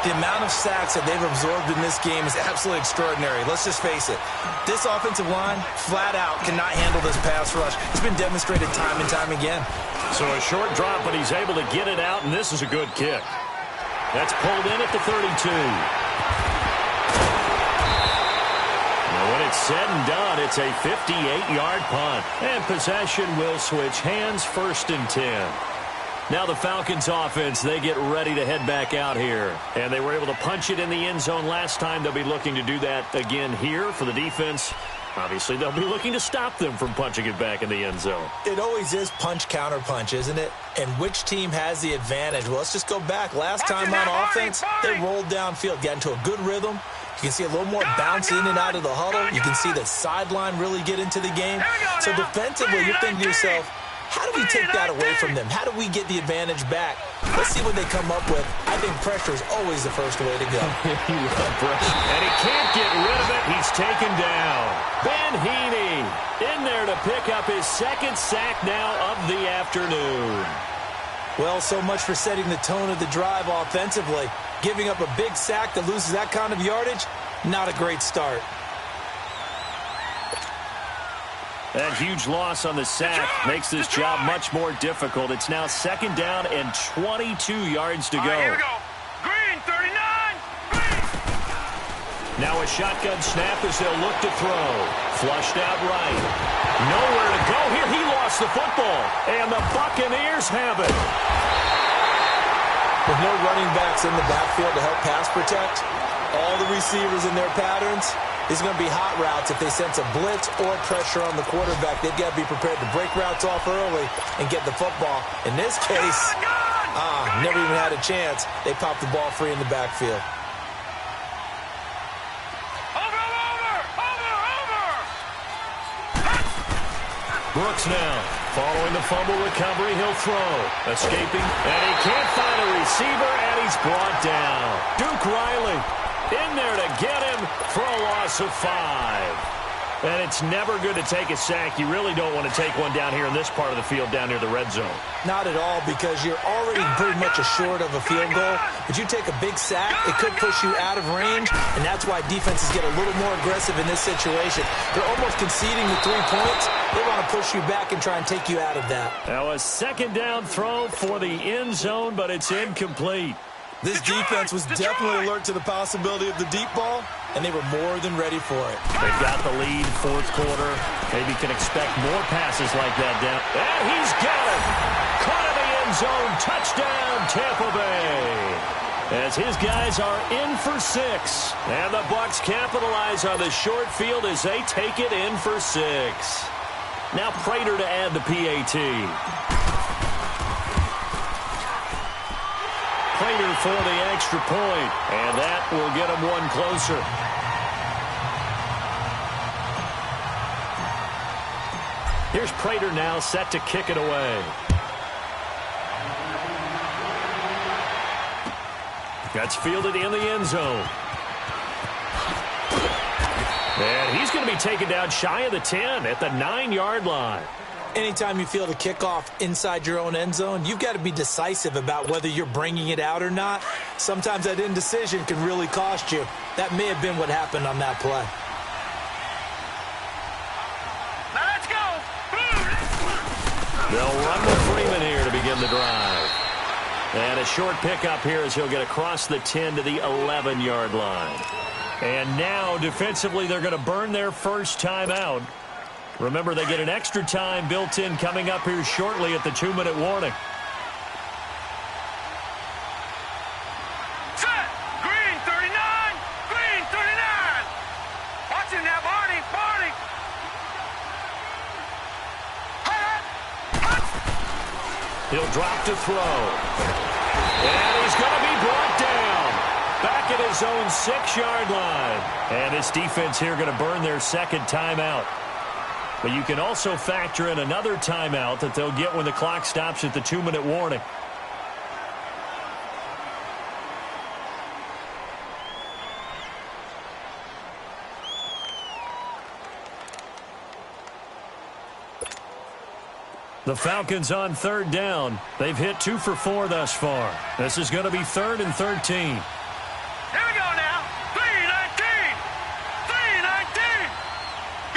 The amount of sacks that they've absorbed in this game is absolutely extraordinary. Let's just face it. This offensive line, flat out, cannot handle this pass rush. It's been demonstrated time and time again. So a short drop, but he's able to get it out, and this is a good kick. That's pulled in at the 32. Now, when it's said and done, it's a 58-yard punt. And possession will switch hands, 1st and 10. Now the Falcons offense, they get ready to head back out here. And they were able to punch it in the end zone last time. They'll be looking to do that again here for the defense. Obviously, they'll be looking to stop them from punching it back in the end zone. It always is punch-counter-punch, isn't it? And which team has the advantage? Well, let's just go back. Last time on offense, they rolled downfield, got into a good rhythm. You can see a little more bounce in and out of the huddle. You can see the sideline really get into the game. So defensively, you're thinking to yourself, how do we take that away from them? How do we get the advantage back? Let's see what they come up with. I think pressure is always the first way to go. And he can't get rid of it. He's taken down. Ben Heaney in there to pick up his 2nd sack now of the afternoon. Well, so much for setting the tone of the drive offensively. Giving up a big sack that loses that kind of yardage, not a great start. That huge loss on the sack makes this job much more difficult. It's now 2nd down and 22 yards to go. Here we go. Green, 39. Green. Now a shotgun snap as they'll look to throw. Flushed out right. Nowhere to go here. He lost the football. And the Buccaneers have it. With no running backs in the backfield to help pass protect, all the receivers in their patterns, it's going to be hot routes if they sense a blitz or pressure on the quarterback. They've got to be prepared to break routes off early and get the football. In this case, never even had a chance. They popped the ball free in the backfield. Brooks now, following the fumble recovery, he'll throw. Escaping, and he can't find a receiver, and he's brought down. Duke Riley in there to get him for a loss of 5. And it's never good to take a sack. You really don't want to take one down here in this part of the field, down near the red zone. Not at all, because you're already pretty much assured of a field goal. But you take a big sack, it could push you out of range, and that's why defenses get a little more aggressive in this situation. They're almost conceding the 3 points. They want to push you back and try and take you out of that. Now a 2nd down throw for the end zone, but it's incomplete. This defense was definitely alert to the possibility of the deep ball, and they were more than ready for it. They've got the lead, 4th quarter. Maybe can expect more passes like that down. And he's got it. Caught in the end zone. Touchdown, Tampa Bay. as his guys are in for 6. And the Bucks capitalize on the short field as they take it in for 6. Now Prater to add the PAT. Prater for the extra point, and that will get him one closer. Here's Prater now set to kick it away. That's fielded in the end zone. And he's going to be taken down shy of the 10 at the 9-yard line. Anytime you field a kickoff inside your own end zone, you've got to be decisive about whether you're bringing it out or not. Sometimes that indecision can really cost you. That may have been what happened on that play. Now let's go. They'll run with Freeman here to begin the drive. And a short pickup here as he'll get across the 10 to the 11-yard line. And now, defensively, they're going to burn their first timeout. Remember, they get an extra time built in coming up here shortly at the 2-minute warning. Set. Green 39. Green 39. Watch it now, Barney. Barney. He'll drop to throw. And he's going to be brought down. Back at his own 6-yard line. And this defense here going to burn their second timeout. But you can also factor in another timeout that they'll get when the clock stops at the 2-minute warning. The Falcons on 3rd down. They've hit 2 for 4 thus far. This is going to be 3rd and 13. Here we go now. 3-19. 3-19.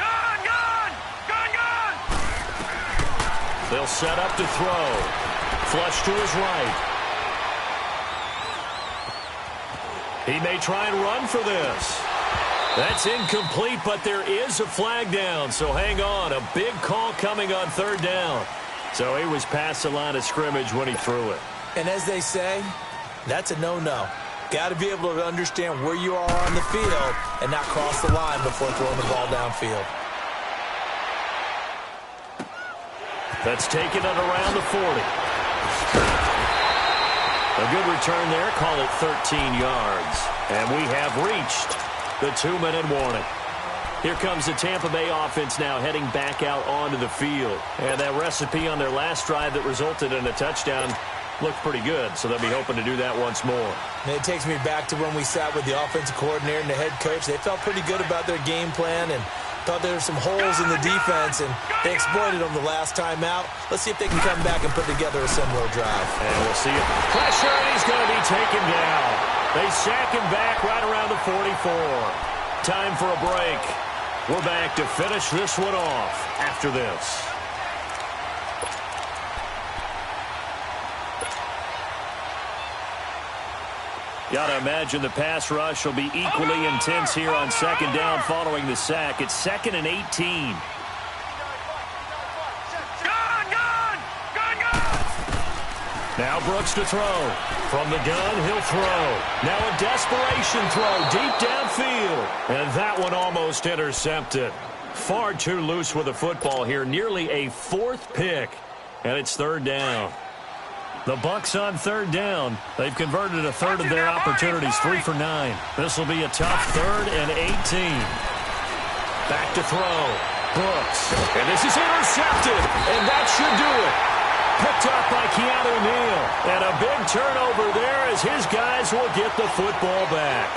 Gone, gone. Gone, gone. They'll set up to throw. Flush to his right. He may try and run for this. That's incomplete, but there is a flag down, so hang on. A big call coming on 3rd down. So he was past the line of scrimmage when he threw it. And as they say, that's a no-no. Got to be able to understand where you are on the field and not cross the line before throwing the ball downfield. That's taken it around the 40. A good return there. Call it 13 yards. And we have reached the 2-minute warning. Here comes the Tampa Bay offense now heading back out onto the field. And that recipe on their last drive that resulted in a touchdown looked pretty good, so they'll be hoping to do that once more. And it takes me back to when we sat with the offensive coordinator and the head coach. They felt pretty good about their game plan and thought there were some holes in the defense, and they exploited them the last time out. Let's see if they can come back and put together a similar drive. And we'll see it. Pressure, and he's going to be taken down. They sack him back right around the 44. Time for a break. We're back to finish this one off after this. Got to imagine the pass rush will be equally intense here on 2nd down following the sack. It's 2nd and 18. Now Brooks to throw. From the gun, he'll throw. Now a desperation throw deep downfield. And that one almost intercepted. Far too loose with the football here. Nearly a 4th pick. And it's 3rd down. The Bucks on 3rd down. They've converted a third of their opportunities, 3 for 9. This will be a tough 3rd and 18. Back to throw. Brooks. And this is intercepted. And that should do it. Picked up by Keanu Neal. And a big turnover there as his guys will get the football back.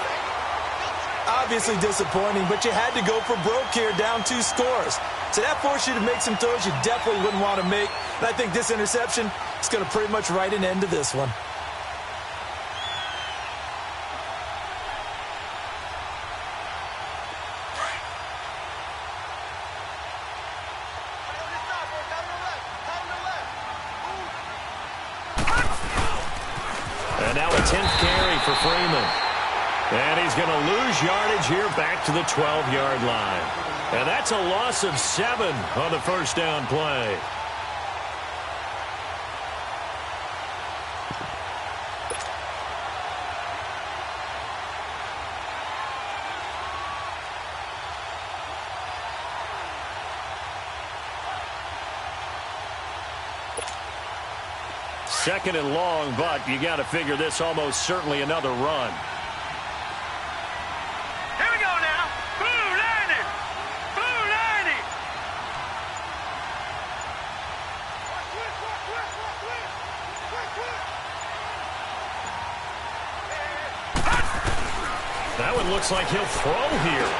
Obviously disappointing, but you had to go for broke here, down 2 scores. So that forced you to make some throws you definitely wouldn't want to make. And I think this interception is going to pretty much write an end to this one. And now a 10th carry for Freeman. And he's going to lose yardage here back to the 12-yard line. And that's a loss of 7 on the first down play. 2nd and long, but you got to figure this almost certainly another run. Here we go now. Blue 90. Blue 90. That one looks like he'll throw here.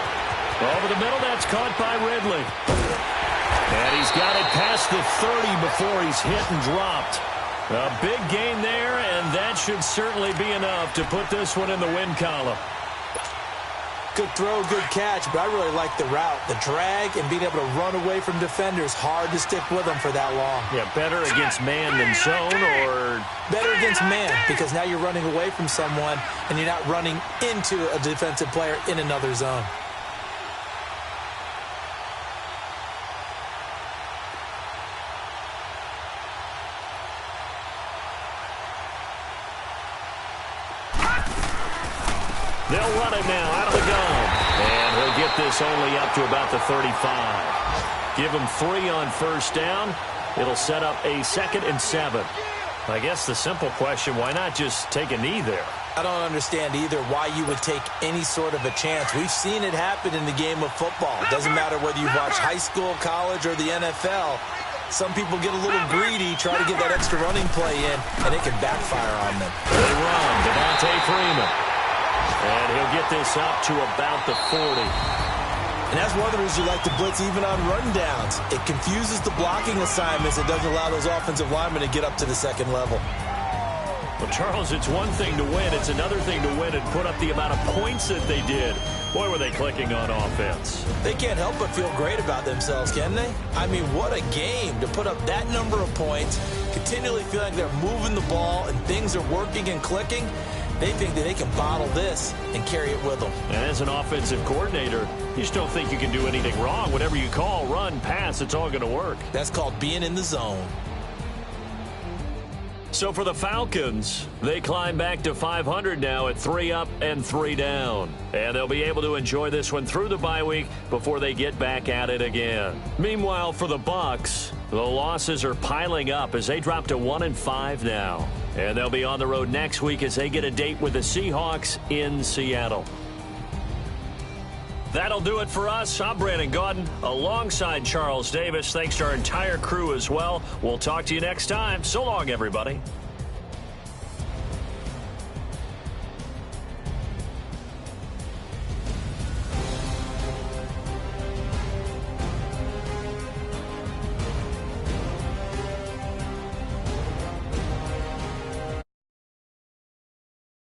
Over the middle, that's caught by Ridley. And he's got it past the 30 before he's hit and dropped. A big gain there, and that should certainly be enough to put this one in the win column. Good throw, good catch, but I really like the route. The drag and being able to run away from defenders, hard to stick with them for that long. Yeah, better against man than zone, or... Better against man, because now you're running away from someone, and you're not running into a defensive player in another zone. They'll run it now out of the gun. And he'll get this only up to about the 35. Give him 3 on first down. It'll set up a 2nd and 7. I guess the simple question, why not just take a knee there? I don't understand either why you would take any sort of a chance. We've seen it happen in the game of football. It doesn't matter whether you watch high school, college, or the NFL. Some people get a little greedy, try to get that extra running play in, and it can backfire on them. They run. Devontae Freeman. And he'll get this up to about the 40. And that's one of the reasons you like to blitz even on rundowns. It confuses the blocking assignments. It doesn't allow those offensive linemen to get up to the 2nd level. Well, Charles, it's one thing to win. It's another thing to win and put up the amount of points that they did. Boy, were they clicking on offense. They can't help but feel great about themselves, can they? I mean, what a game to put up that number of points, continually feel like they're moving the ball and things are working and clicking. They think that they can bottle this and carry it with them. And as an offensive coordinator, you just don't think you can do anything wrong. Whatever you call, run, pass, it's all going to work. That's called being in the zone. So for the Falcons, they climb back to 500 now at 3 up and 3 down. And they'll be able to enjoy this one through the bye week before they get back at it again. Meanwhile, for the Bucs, the losses are piling up as they drop to 1-5 now. And they'll be on the road next week as they get a date with the Seahawks in Seattle. That'll do it for us. I'm Brandon Gaudin alongside Charles Davis. Thanks to our entire crew as well. We'll talk to you next time. So long, everybody.